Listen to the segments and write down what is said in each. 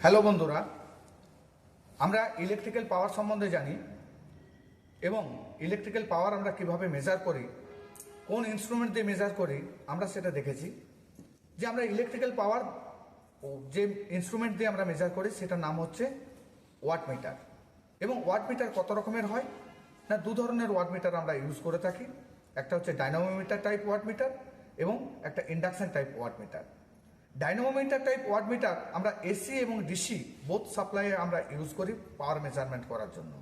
Hello বন্ধুরা, আমরা electrical power সম্বন্ধে জানি এবং ইলেকট্রিক্যাল পাওয়ার আমরা কিভাবে মেজার করি, কোন ইনস্ট্রুমেন্ট দিয়ে মেজার করি আমরা সেটা দেখেছি। যে আমরা ইলেকট্রিক্যাল পাওয়ার যে ইনস্ট্রুমেন্ট দিয়ে আমরা মেজার করি সেটার নাম হচ্ছে ওয়াট মিটার। এবং ওয়াট মিটার কত রকমের হয় না, দু ধরনের ওয়াট মিটার আমরা ইউজ করে থাকি। একটা হচ্ছে ডাইনামোমিটার টাইপ ওয়াট মিটার এবং একটা induction type watt meter. Dynamometer type watt meter আমরা এসি এবং ডিসি বোথ সাপ্লাইয়ে আমরা ইউজ করি পাওয়ার মেজারমেন্ট করার জন্য।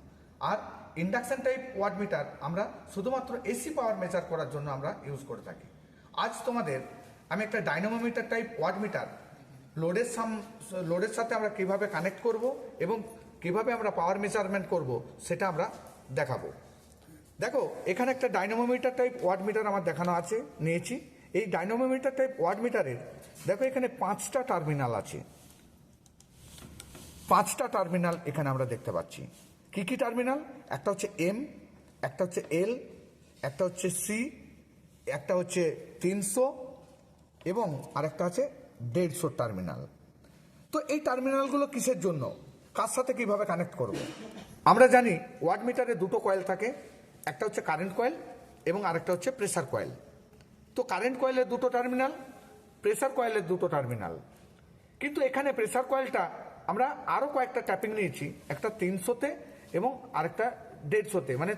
আর ইন্ডাকশন টাইপ ওয়াট মিটার আমরা শুধুমাত্র এসি পাওয়ার মেজার করার জন্য আমরা ইউজ করে থাকি। আজ তোমাদের আমি একটা ডাইনামোমিটার টাইপ ওয়াট মিটার লোডের সাথে আমরা কিভাবে কানেক্ট করব এবং কিভাবে আমরা পাওয়ার মেজারমেন্ট করব সেটা আমরা দেখাবো। দেখো, এখানে একটা ডাইনামোমিটার টাইপ ওয়াট মিটার আমার দেখানো আছে, নিয়েছি। এই ডাইনামোমিটার টাইপ ওয়াট মিটারের দেখো এখানে 5টা টার্মিনাল আছে। 5টা টার্মিনাল এখানে আমরা দেখতে পাচ্ছি। কি কি টার্মিনাল? একটা হচ্ছে এম, একটা হচ্ছে এল, একটা হচ্ছে সি, একটা হচ্ছে 300 এবং আরেকটা আছে 150 টার্মিনাল। তো এই টার্মিনালগুলো কিসের জন্য, কার সাথে কিভাবে কানেক্ট করব? আমরা জানি ওয়াট মিটারে দুটো কয়েল থাকে, একটা হচ্ছে কারেন্ট কয়েল এবং আরেকটা হচ্ছে প্রেসার কয়েল। তো কারেন্ট কয়েলের দুটো টার্মিনাল, প্রেসার কয়েলের দুটো টার্মিনাল। কিন্তু এখানে প্রেসার কয়েলটা আমরা আরও কয়েকটা ট্যাপিং নিয়েছি, একটা 300-তে এবং আরেকটা 150-তে, মানে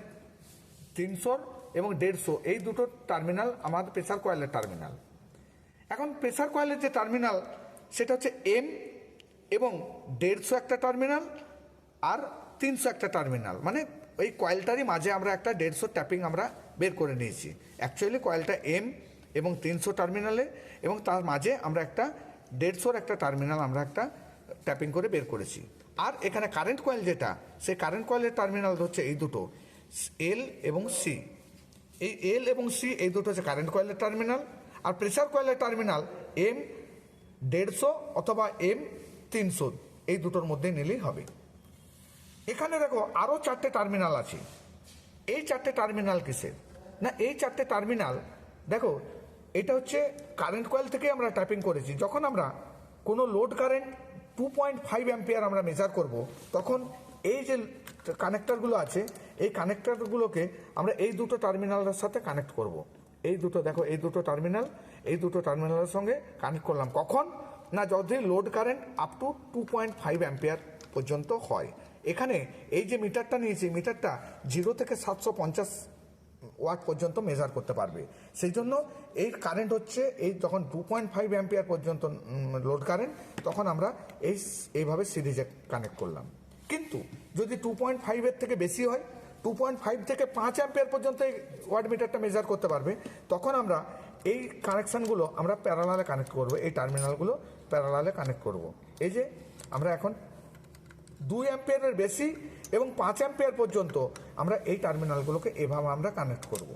300 এবং 150 এই দুটো টার্মিনাল আমাদের প্রেসার কয়েলের টার্মিনাল। এখন প্রেসার কয়েলের যে টার্মিনাল সেটা হচ্ছে এম এবং 150 একটা টার্মিনাল আর 300 একটা টার্মিনাল, মানে ওই কয়েলটারই মাঝে আমরা একটা 150 ট্যাপিং আমরা বের করে নিয়েছি। অ্যাকচুয়ালি কয়েলটা এম এবং 300 টার্মিনালে এবং তার মাঝে আমরা একটা 150 একটা টার্মিনাল আমরা একটা ট্যাপিং করে বের করেছি। আর এখানে কারেন্ট কয়েল যেটা, সেই কারেন্ট কয়েলের টার্মিনাল হচ্ছে এই দুটো, এল এবং সি। এই এল এবং সি এই দুটো হচ্ছে কারেন্ট কয়েলের টার্মিনাল। আর প্রেসার কয়েলের টার্মিনাল এম 150 অথবা এম 300, এই দুটোর মধ্যে নিলেই হবে। এখানে দেখো আরও 4টে টার্মিনাল আছে। এই 4টে টার্মিনাল কিসের না, এই 4টে টার্মিনাল দেখো এটা হচ্ছে কারেন্ট কয়েল থেকে আমরা ট্যাপিং করেছি। যখন আমরা কোনো লোড কারেন্ট 2.5 অ্যাম্পিয়ার আমরা মেজার করব, তখন এই যে কানেক্টরগুলো আছে এই কানেক্টরগুলোকে আমরা এই দুটো টার্মিনালের সাথে কানেক্ট করব। এই দুটো দেখো, এই দুটো টার্মিনালের সঙ্গে কানেক্ট করলাম। কখন না, যদি load current up to 2.5 ampere পর্যন্ত হয়। এখানে এই যে মিটারটা নিয়েছি, মিটারটা 0 থেকে 750 ওয়াট পর্যন্ত মেজার করতে পারবে। সেই জন্য এই কারেন্ট হচ্ছে এই যখন 2.5 অ্যাম্পিয়ার পর্যন্ত লোড কারেন্ট, তখন আমরা এইভাবে সিরিজে কানেক্ট করলাম। কিন্তু যদি 2.5-এর থেকে বেশি হয়, 2.5 থেকে 5 অ্যাম্পিয়ার পর্যন্ত এই ওয়াট মিটারটা মেজার করতে পারবে, তখন আমরা এই কানেকশানগুলো আমরা প্যারালালে কানেক্ট করব। এই টার্মিনালগুলো প্যারালালে কানেক্ট করব। এই যে আমরা এখন 2 অ্যাম্পিয়ারের বেশি এবং 5 অ্যাম্পিয়ার পর্যন্ত আমরা এই টার্মিনালগুলোকে এভাবে আমরা কানেক্ট করব।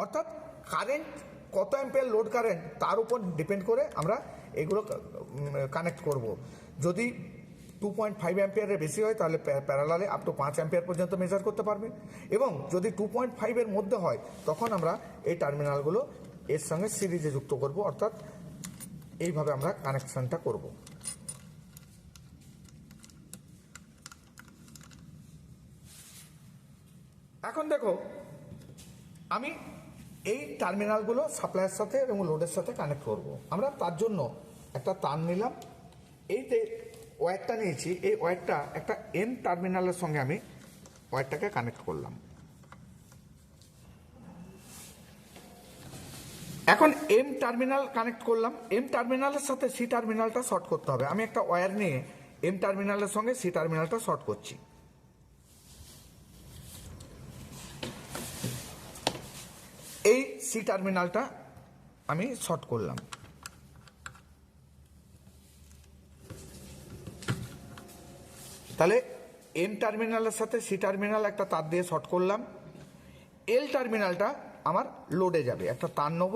অর্থাৎ কারেন্ট কত অ্যাম্পিয়ার লোড কারেন্ট তার উপর ডিপেন্ড করে আমরা এগুলো কানেক্ট করব। যদি 2.5 অ্যাম্পিয়ারের বেশি হয় তাহলে প্যারালালে আপ টু 5 অ্যাম্পিয়ার পর্যন্ত মেজার করতে পারবে, এবং যদি 2.5-এর মধ্যে হয় তখন আমরা এই টার্মিনালগুলো এর সঙ্গে সিরিজে যুক্ত করব। অর্থাৎ এইভাবে আমরা কানেকশনটা করব। এখন দেখো, আমি এই টার্মিনালগুলো সাপ্লাইয়ের সাথে এবং লোডের সাথে কানেক্ট করব। আমরা তার জন্য একটা তার নিলাম, এইতে ওয়্যারটা নিয়েছি। এই ওয়্যারটা একটা এম টার্মিনালের সঙ্গে আমি ওয়্যারটাকে কানেক্ট করলাম। এখন এম টার্মিনাল কানেক্ট করলাম। এম টার্মিনালের সাথে সি টার্মিনালটা শর্ট করতে হবে। আমি একটা ওয়্যার নিয়ে এম টার্মিনালের সঙ্গে সি টার্মিনালটা শর্ট করছি। এই সি টার্মিনালটা আমি শর্ট করলাম। তাহলে এম টার্মিনালের সাথে সি টার্মিনাল একটা তার দিয়ে শর্ট করলাম। এল টার্মিনালটা আমার লোডে যাবে, একটা তার নেব,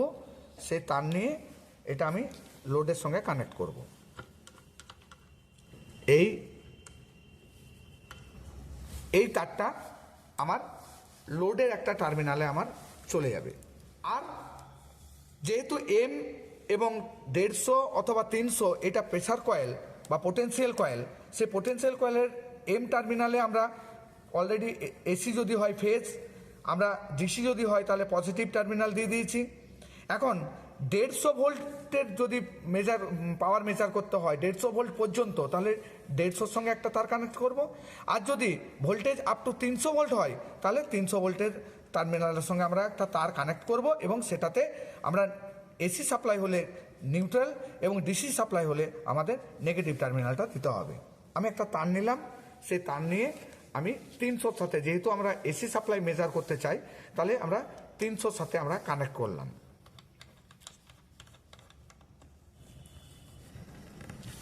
সেই তার নিয়ে এটা আমি লোডের সঙ্গে কানেক্ট করব। এই তারটা আমার লোডের একটা টার্মিনালে আমার চলে যাবে। আর যেহেতু এম এবং 150 অথবা 300 এটা প্রেসার কয়েল, বা পোটেনশিয়াল কয়েল, সেই পোটেনশিয়াল কয়েলের এম টার্মিনালে আমরা অলরেডি এসি যদি হয় ফেজ, আমরা ডিসি যদি হয় তাহলে পজিটিভ টার্মিনাল দিয়ে দিয়েছি। এখন 150 ভোল্টের যদি পাওয়ার মেজার করতে হয় 150 ভোল্ট পর্যন্ত, তাহলে 150-র সঙ্গে একটা তার কানেক্ট করব। আর যদি ভোল্টেজ আপ টু 300 ভোল্ট হয় তাহলে 300 ভোল্টের টার্মিনালের সঙ্গে আমরা একটা তার কানেক্ট করব, এবং সেটাতে আমরা এসি সাপ্লাই হলে নিউট্রাল এবং ডিসি সাপ্লাই হলে আমাদের নেগেটিভ টার্মিনালটা দিতে হবে। আমি একটা তার নিলাম, সেই তার নিয়ে আমি 300-র সাথে, যেহেতু আমরা এসি সাপ্লাই মেজার করতে চাই, তাহলে আমরা 300-র সাথে আমরা কানেক্ট করলাম।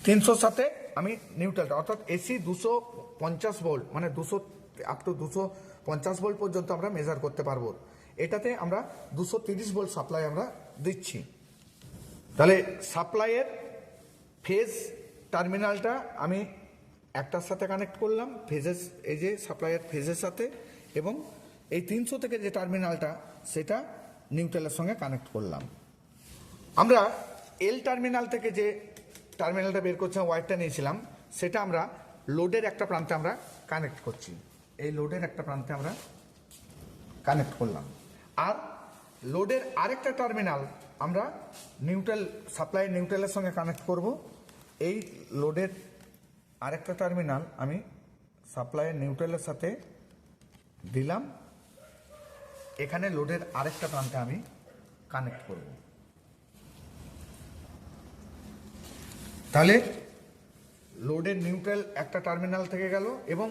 300-র সাথে আমি নিউট্রালটা, অর্থাৎ এসি 250 ভোল্ট, মানে 200 আপ টু 250 ভোল্ট পর্যন্ত আমরা মেজার করতে পারবো। এটাতে আমরা 230 ভোল্ট সাপ্লাই আমরা দিচ্ছি। তাহলে সাপ্লাইয়ের ফেজ টার্মিনালটা আমি একটার সাথে কানেক্ট করলাম, ফেজের, এই যে সাপ্লাইয়ের ফেজের সাথে, এবং এই 300 থেকে যে টার্মিনালটা সেটা নিউট্রালের সঙ্গে কানেক্ট করলাম। আমরা এল টার্মিনাল থেকে যে টার্মিনালটা বের করছিলাম, ওয়্যারটা নিয়েছিলাম, সেটা আমরা লোডের একটা প্রান্তে আমরা কানেক্ট করছি। এই লোডের একটা প্রান্তে আমরা কানেক্ট করলাম। আর লোডের আরেকটা টার্মিনাল আমরা নিউট্রাল, সাপ্লাই নিউট্রালের সঙ্গে কানেক্ট করব। এই লোডের আরেকটা টার্মিনাল আমি সাপ্লাইয়ের নিউট্রালের সাথে দিলাম, এখানে লোডের আরেকটা প্রান্তে আমি কানেক্ট করব। তাহলে লোডের নিউট্রাল একটা টার্মিনাল থেকে গেল, এবং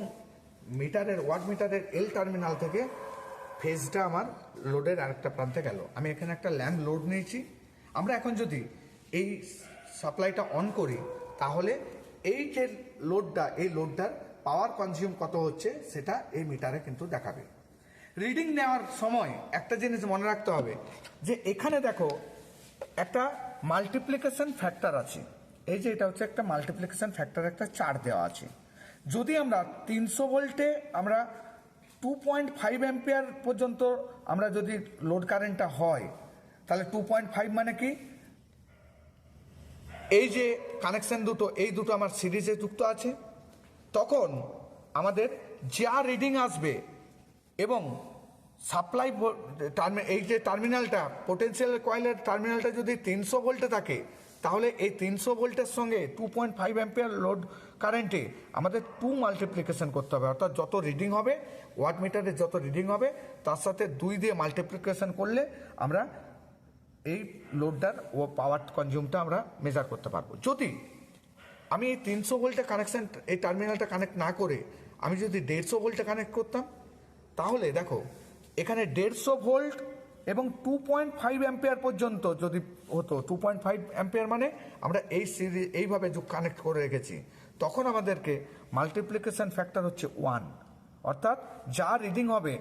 মিটারের, ওয়াট মিটারের এল টার্মিনাল থেকে ফেজটা আমার লোডের আরেকটা প্রান্তে গেল। আমি এখানে একটা ল্যাম্প লোড নিয়েছি। আমরা এখন যদি এই সাপ্লাইটা অন করি, তাহলে এই যে লোডটা, এই লোডটার পাওয়ার কনজিউম কত হচ্ছে সেটা এই মিটারে কিন্তু দেখাবে। রিডিং নেওয়ার সময় একটা জিনিস মনে রাখতে হবে, যে এখানে দেখো একটা মাল্টিপ্লিকেশন ফ্যাক্টর আছে। এই যে এটা হচ্ছে একটা মাল্টিপ্লিকেশন ফ্যাক্টর, একটা চার্ট দেওয়া আছে। যদি আমরা 300 ভোল্টে আমরা 2.5 অ্যাম্পিয়ার পর্যন্ত আমরা যদি লোড কারেন্টটা হয়, তাহলে 2.5 মানে কি, এই যে কানেকশন দুটো, এই দুটো আমার সিরিজে যুক্ত আছে, তখন আমাদের যা রিডিং আসবে, এবং সাপ্লাই এই যে টার্মিনালটা, পোটেনশিয়াল কয়েলের টার্মিনালটা যদি 300 ভোল্টে থাকে, তাহলে এই 300 ভোল্টের সঙ্গে 2.5 অ্যাম্পিয়ার লোড কারেন্টে আমাদের 2 মাল্টিপ্লিকেশন করতে হবে। অর্থাৎ যত রিডিং হবে, ওয়াট মিটারের যত রিডিং হবে, তার সাথে 2 দিয়ে মাল্টিপ্লিকেশন করলে আমরা এই লোডটার ও পাওয়ার কনজিউমটা আমরা মেজার করতে পারবো। যদি আমি এই 300 ভোল্টে কানেকশন, এই টার্মিনালটা কানেক্ট না করে আমি যদি 150 ভোল্টে কানেক্ট করতাম, তাহলে দেখো এখানে 150 ভোল্ট এবং 2.5 অ্যাম্পিয়ার পর্যন্ত যদি হতো, 2.5 অ্যাম্পিয়ার মানে আমরা এই সিরিজ এইভাবে কানেক্ট করে রেখেছি, তখন আমাদেরকে মাল্টিপ্লিকেশন ফ্যাক্টর হচ্ছে 1। অর্থাৎ যা রিডিং হবে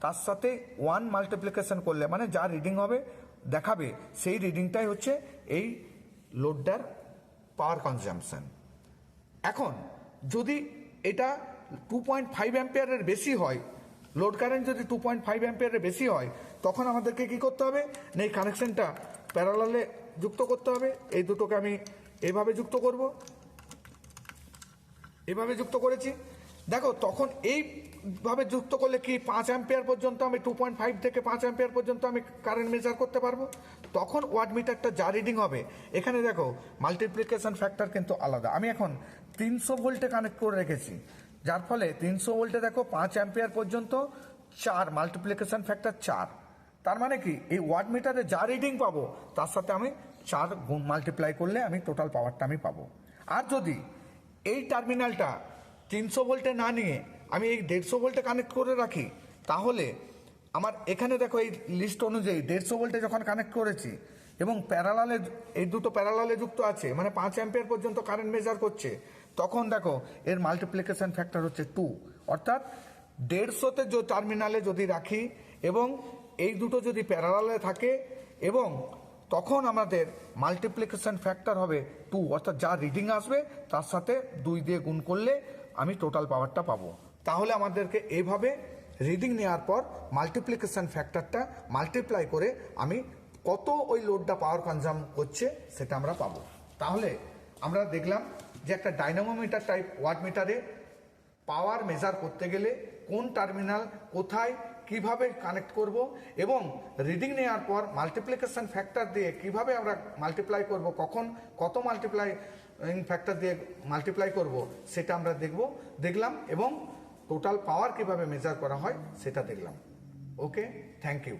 তার সাথে 1 মাল্টিপ্লিকেশন করলে, মানে যা রিডিং হবে দেখাবে, সেই রিডিংটাই হচ্ছে এই লোডটার পাওয়ার কনজাম্পশন। এখন যদি এটা 2.5 অ্যাম্পিয়ারের বেশি হয়, লোড কারেন্ট যদি 2.5 অ্যাম্পিয়ারের বেশি হয়, তখন আমাদেরকে কি করতে হবে, না এই কানেকশনটা প্যারালালে যুক্ত করতে হবে। এই দুটোকে আমি এইভাবে যুক্ত করব, এভাবে যুক্ত করেছি। দেখো তখন এইভাবে যুক্ত করলে কি 5 অ্যাম্পিয়ার পর্যন্ত, আমি 2.5 থেকে 5 অ্যাম্পিয়ার পর্যন্ত আমি কারেন্ট মেজার করতে পারবো। তখন ওয়াট মিটারটা যা রিডিং হবে, এখানে দেখো মাল্টিপ্লিকেশন ফ্যাক্টর কিন্তু আলাদা। আমি এখন 300 ভোল্টে কানেক্ট করে রেখেছি, যার ফলে 300 ভোল্টে দেখো 5 অ্যাম্পিয়ার পর্যন্ত 4 মাল্টিপ্লিকেশন ফ্যাক্টর 4। তার মানে কি, এই ওয়াট মিটারে যা রিডিং পাবো তার সাথে আমি 4 গুণ মাল্টিপ্লাই করলে আমি টোটাল পাওয়ারটা আমি পাবো। আর যদি এই টার্মিনালটা 300 ভোল্টে না নিয়ে আমি এই 150 ভোল্টে কানেক্ট করে রাখি, তাহলে আমার এখানে দেখো এই লিস্ট অনুযায়ী 150 ভোল্টে যখন কানেক্ট করেছি এবং প্যারালালে, এই দুটো প্যারালালে যুক্ত আছে, মানে 5 অ্যাম্পিয়ার পর্যন্ত কারেন্ট মেজার করছে, তখন দেখো এর মাল্টিপ্লিকেশন ফ্যাক্টর হচ্ছে 2। অর্থাৎ 150তে যে টার্মিনালে যদি রাখি এবং এই দুটো যদি প্যারালালে থাকে, এবং তখন আমাদের মাল্টিপ্লিকেশন ফ্যাক্টর হবে 2। অর্থাৎ যা রিডিং আসবে তার সাথে 2 দিয়ে গুণ করলে আমি টোটাল পাওয়ারটা পাবো। তাহলে আমাদেরকে এইভাবে রিডিং নেওয়ার পর মাল্টিপ্লিকেশন ফ্যাক্টরটা মাল্টিপ্লাই করে আমি কত ওই লোডটা পাওয়ার কনজাম করছে সেটা আমরা পাবো। তাহলে আমরা দেখলাম যে একটা ডাইনামোমিটার টাইপ ওয়াট মিটারে পাওয়ার মেজার করতে গেলে কোন টার্মিনাল কোথায় কিভাবে কানেক্ট করব এবং রিডিং নেওয়ার পর মাল্টিপ্লিকেশন ফ্যাক্টর দিয়ে কিভাবে আমরা মাল্টিপ্লাই করব, কখন কত ফ্যাক্টর দিয়ে মাল্টিপ্লাই করব সেটা আমরা দেখলাম এবং টোটাল পাওয়ার কিভাবে মেজার করা হয় সেটা দেখলাম। ওকে, থ্যাংক ইউ।